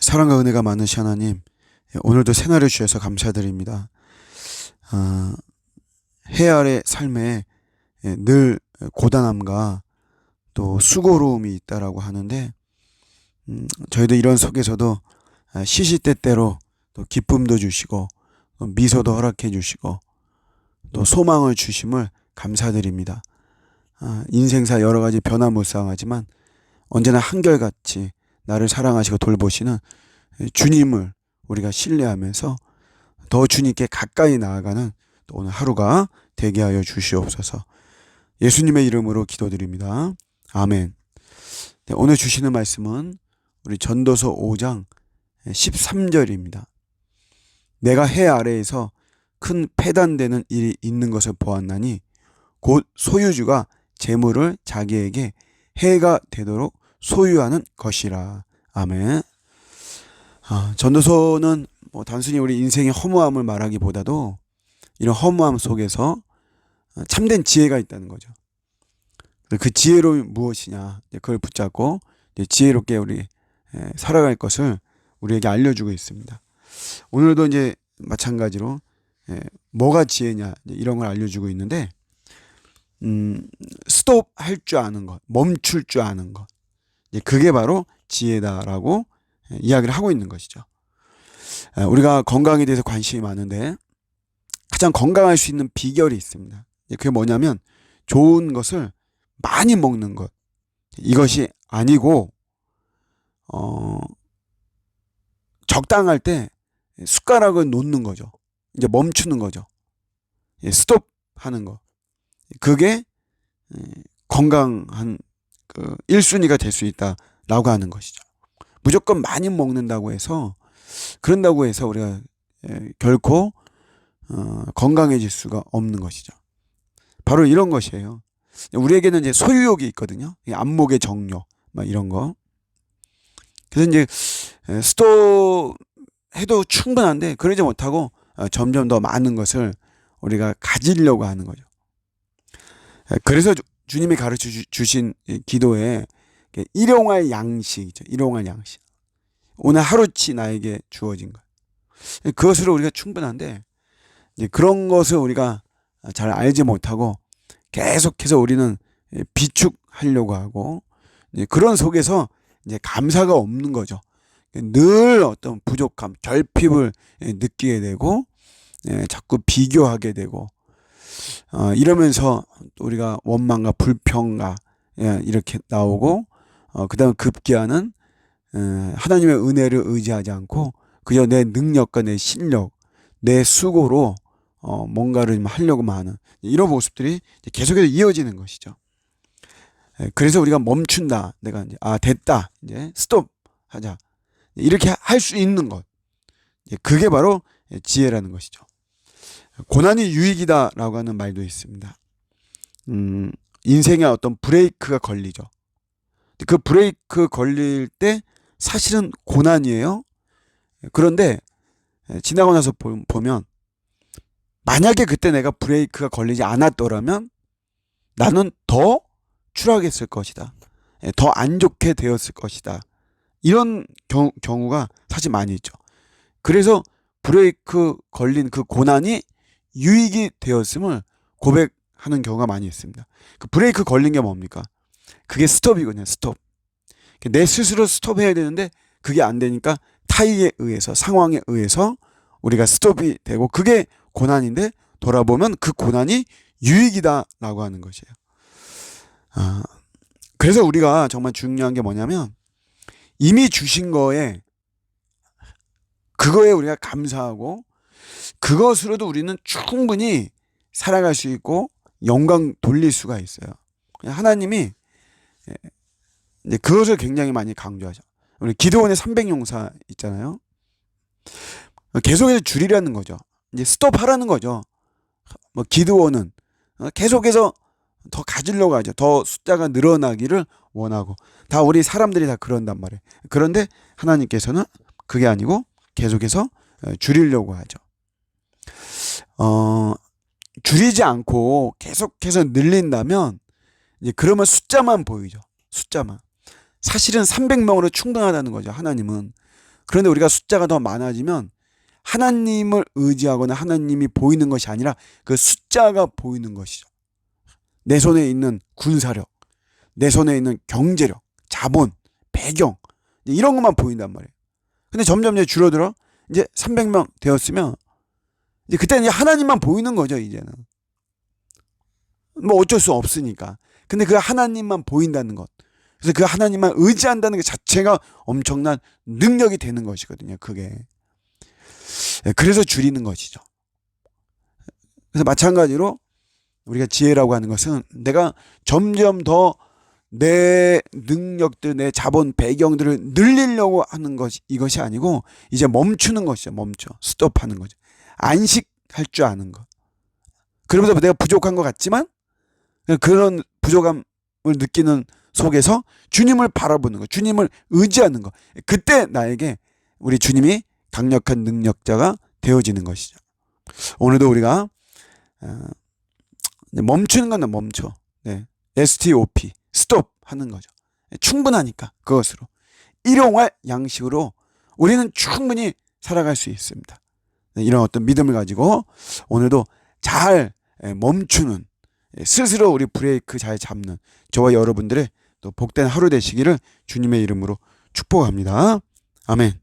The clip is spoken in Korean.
사랑과 은혜가 많으신 하나님, 오늘도 새날을 주셔서 감사드립니다. 해 아래 삶에 늘 고단함과 또 수고로움이 있다라고 하는데, 저희도 이런 속에서도 시시때때로 또 기쁨도 주시고 미소도 허락해 주시고 또 소망을 주심을 감사드립니다. 인생사 여러 가지 변화무쌍하지만 언제나 한결같이 나를 사랑하시고 돌보시는 주님을 우리가 신뢰하면서 더 주님께 가까이 나아가는 또 오늘 하루가 되게 하여 주시옵소서. 예수님의 이름으로 기도드립니다. 아멘. 네, 오늘 주시는 말씀은 우리 전도서 5장 13절입니다. 내가 해 아래에서 큰 패단되는 일이 있는 것을 보았나니 곧 소유주가 재물을 자기에게 해가 되도록 소유하는 것이라. 아멘. 전도서는 단순히 우리 인생의 허무함을 말하기보다도 이런 허무함 속에서 참된 지혜가 있다는 거죠. 그 지혜로움이 무엇이냐, 그걸 붙잡고 지혜롭게 우리 살아갈 것을 우리에게 알려주고 있습니다. 오늘도 이제 마찬가지로 뭐가 지혜냐 이런 걸 알려주고 있는데, 스톱 할 줄 아는 것, 멈출 줄 아는 것, 그게 바로 지혜다라고 이야기를 하고 있는 것이죠. 우리가 건강에 대해서 관심이 많은데 가장 건강할 수 있는 비결이 있습니다. 그게 뭐냐면 좋은 것을 많이 먹는 것, 이것이 아니고 적당할 때 숟가락을 놓는 거죠. 이제 멈추는 거죠. 스톱하는 거. 그게 건강한 그 1순위가 될 수 있다라고 하는 것이죠. 무조건 많이 먹는다고 해서, 그런다고 해서 우리가 결코 건강해질 수가 없는 것이죠. 바로 이런 것이에요. 우리에게는 이제 소유욕이 있거든요. 안목의 정욕, 막 이런 거. 그래서 이제 스톱 해도 충분한데 그러지 못하고 점점 더 많은 것을 우리가 가지려고 하는 거죠. 그래서 주님이 가르쳐 주신 기도에 일용할 양식이죠. 일용할 양식. 오늘 하루치 나에게 주어진 것. 그것으로 우리가 충분한데, 그런 것을 우리가 잘 알지 못하고 계속해서 우리는 비축하려고 하고, 그런 속에서 이제 감사가 없는 거죠. 늘 어떤 부족함, 결핍을 느끼게 되고, 자꾸 비교하게 되고, 이러면서 우리가 원망과 불평과 이렇게 나오고, 그 다음 급기야는 하나님의 은혜를 의지하지 않고 그저 내 능력과 내 실력, 내 수고로 뭔가를 좀 하려고만 하는 이런 모습들이 계속해서 이어지는 것이죠. 그래서 우리가 멈춘다. 내가 이제 됐다. 이제 스톱 하자. 이렇게 할 수 있는 것. 그게 바로 지혜라는 것이죠. 고난이 유익이다라고 하는 말도 있습니다. 인생에 어떤 브레이크가 걸리죠. 그 브레이크 걸릴 때 사실은 고난이에요. 그런데 지나고 나서 보면 만약에 그때 내가 브레이크가 걸리지 않았더라면 나는 더 추락했을 것이다. 더 안 좋게 되었을 것이다. 이런 경우가 사실 많이 있죠. 그래서 브레이크 걸린 그 고난이 유익이 되었음을 고백하는 경우가 많이 있습니다. 그 브레이크 걸린 게 뭡니까? 그게 스톱이거든요. 스톱. 내 스스로 스톱해야 되는데 그게 안 되니까 타이에 의해서, 상황에 의해서 우리가 스톱이 되고, 그게 고난인데 돌아보면 그 고난이 유익이다라고 하는 것이에요. 그래서 우리가 정말 중요한 게 뭐냐면 이미 주신 거에, 그거에 우리가 감사하고 그것으로도 우리는 충분히 살아갈 수 있고 영광 돌릴 수가 있어요. 하나님이 그것을 굉장히 많이 강조하죠. 우리 기드온의 300용사 있잖아요. 계속해서 줄이라는 거죠. 이제 스톱하라는 거죠. 기드온은 계속해서 더 가지려고 하죠. 더 숫자가 늘어나기를 원하고. 다 우리 사람들이 다 그런단 말이에요. 그런데 하나님께서는 그게 아니고 계속해서 줄이려고 하죠. 줄이지 않고 계속해서 늘린다면 이제 그러면 숫자만 보이죠. 숫자만. 사실은 300명으로 충분하다는 거죠. 하나님은. 그런데 우리가 숫자가 더 많아지면 하나님을 의지하거나 하나님이 보이는 것이 아니라 그 숫자가 보이는 것이죠. 내 손에 있는 군사력, 내 손에 있는 경제력, 자본, 배경, 이런 것만 보인단 말이에요. 근데 점점 이제 줄어들어. 이제 300명 되었으면 이제 그때는 이제 하나님만 보이는 거죠, 이제는. 뭐 어쩔 수 없으니까. 근데 그 하나님만 보인다는 것. 그래서 그 하나님만 의지한다는 것 자체가 엄청난 능력이 되는 것이거든요, 그게. 그래서 줄이는 것이죠. 그래서 마찬가지로 우리가 지혜라고 하는 것은 내가 점점 더 내 능력들, 내 자본, 배경들을 늘리려고 하는 것이 이것이 아니고 이제 멈추는 것이죠. 스톱하는 거죠. 안식할 줄 아는 것. 그러면서 내가 부족한 것 같지만 그런 부족함을 느끼는 속에서 주님을 바라보는 것, 주님을 의지하는 것. 그때 나에게 우리 주님이 강력한 능력자가 되어지는 것이죠. 오늘도 우리가 멈추는 건 멈춰. 네. STOP, 스톱 하는 거죠. 충분하니까 그것으로. 일용할 양식으로 우리는 충분히 살아갈 수 있습니다. 네, 이런 어떤 믿음을 가지고 오늘도 잘 멈추는, 스스로 우리 브레이크 잘 잡는 저와 여러분들의 또 복된 하루 되시기를 주님의 이름으로 축복합니다. 아멘.